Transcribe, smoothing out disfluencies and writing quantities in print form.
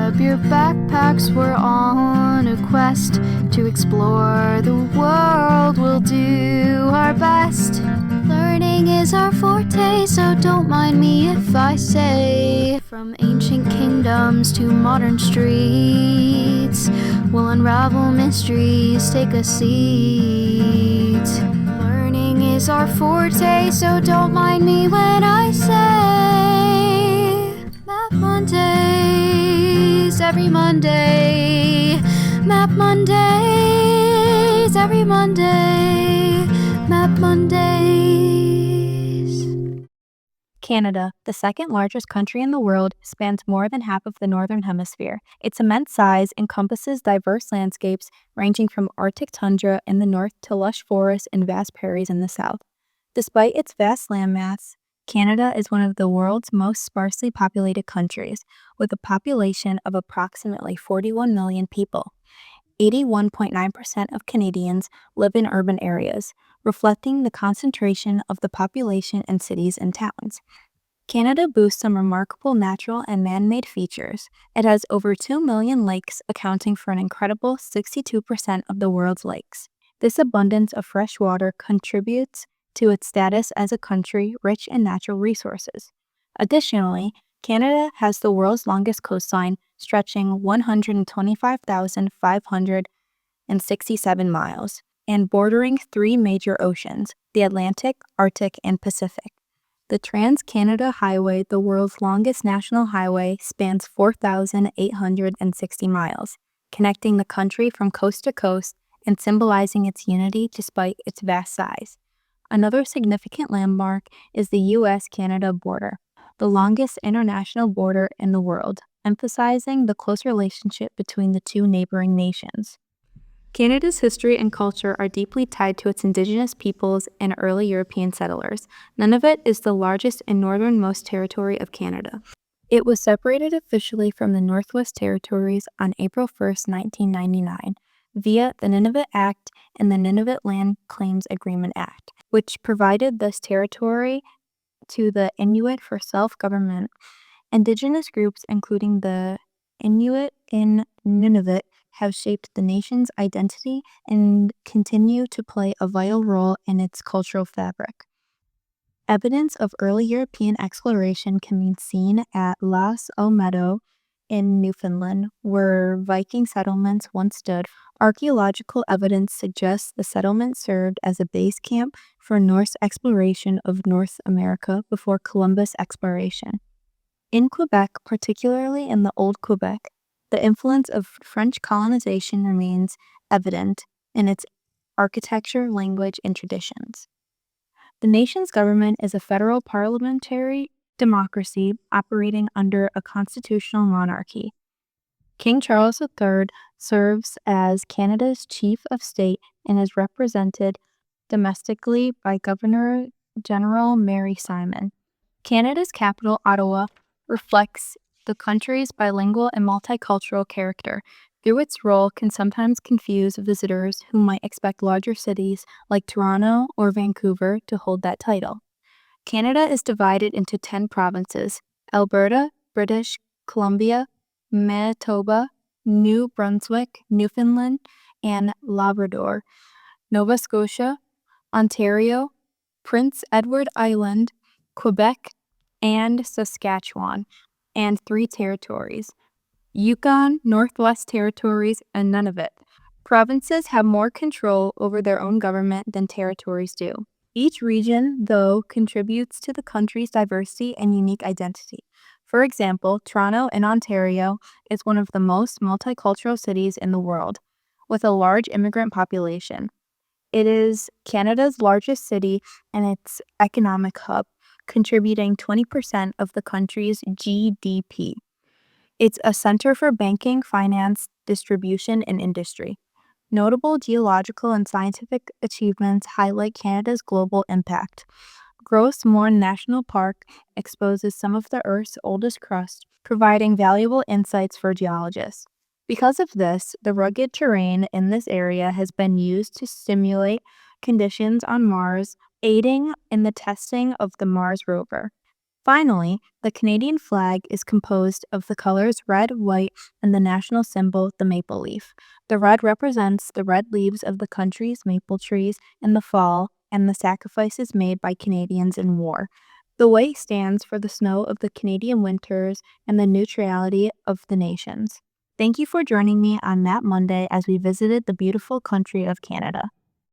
up your backpacks, we're on a quest to explore the world. We'll do our best. Learning is our forte, so don't mind me if I say. From ancient kingdoms to modern streets, we'll unravel mysteries, take a seat. Learning is our forte, so don't mind me when I say Map Mondays every Monday. Map Mondays every Monday. Map Mondays. Canada, the second largest country in the world, spans more than half of the Northern Hemisphere. Its immense size encompasses diverse landscapes ranging from Arctic tundra in the north to lush forests and vast prairies in the south. Despite its vast landmass, Canada is one of the world's most sparsely populated countries, with a population of approximately 41 million people. 81.9% of Canadians live in urban areas, reflecting the concentration of the population in cities and towns. Canada boasts some remarkable natural and man-made features. It has over 2 million lakes, accounting for an incredible 62% of the world's lakes. This abundance of fresh water contributes to its status as a country rich in natural resources. Additionally, Canada has the world's longest coastline, stretching 125,567 miles, and bordering 3 major oceans, the Atlantic, Arctic, and Pacific. The Trans-Canada Highway, the world's longest national highway, spans 4,860 miles, connecting the country from coast to coast and symbolizing its unity despite its vast size. Another significant landmark is the U.S.-Canada border, the longest international border in the world, emphasizing the close relationship between the two neighboring nations. Canada's history and culture are deeply tied to its Indigenous peoples and early European settlers. Nunavut is the largest and northernmost territory of Canada. It was separated officially from the Northwest Territories on April 1, 1999, via the Nunavut Act and the Nunavut Land Claims Agreement Act, which provided this territory to the Inuit for self-government. Indigenous groups, including the Inuit in Nunavut, have shaped the nation's identity and continue to play a vital role in its cultural fabric. Evidence of early European exploration can be seen at Las Olmedo in Newfoundland, where Viking settlements once stood. Archaeological evidence suggests the settlement served as a base camp for Norse exploration of North America before Columbus exploration. In Quebec, particularly in the Old Quebec, the influence of French colonization remains evident in its architecture, language, and traditions. The nation's government is a federal parliamentary democracy operating under a constitutional monarchy. King Charles III serves as Canada's Chief of State and is represented domestically by Governor-General Mary Simon. Canada's capital, Ottawa, reflects the country's bilingual and multicultural character, though its role can sometimes confuse visitors who might expect larger cities like Toronto or Vancouver to hold that title. Canada is divided into 10 provinces: Alberta, British Columbia, Manitoba, New Brunswick, Newfoundland, and Labrador, Nova Scotia, Ontario, Prince Edward Island, Quebec, and Saskatchewan, and 3 territories: Yukon, Northwest Territories, and Nunavut. Provinces have more control over their own government than territories do. Each region, though, contributes to the country's diversity and unique identity. For example, Toronto in Ontario is one of the most multicultural cities in the world, with a large immigrant population. It is Canada's largest city and its economic hub, contributing 20% of the country's GDP. It's a center for banking, finance, distribution, and industry. Notable geological and scientific achievements highlight Canada's global impact. Gros Morne National Park exposes some of the Earth's oldest crust, providing valuable insights for geologists. Because of this, the rugged terrain in this area has been used to simulate conditions on Mars, aiding in the testing of the Mars rover. Finally, the Canadian flag is composed of the colors red, white, and the national symbol, the maple leaf. The red represents the red leaves of the country's maple trees in the fall and the sacrifices made by Canadians in war. The white stands for the snow of the Canadian winters and the neutrality of the nations. Thank you for joining me on Map Monday as we visited the beautiful country of Canada.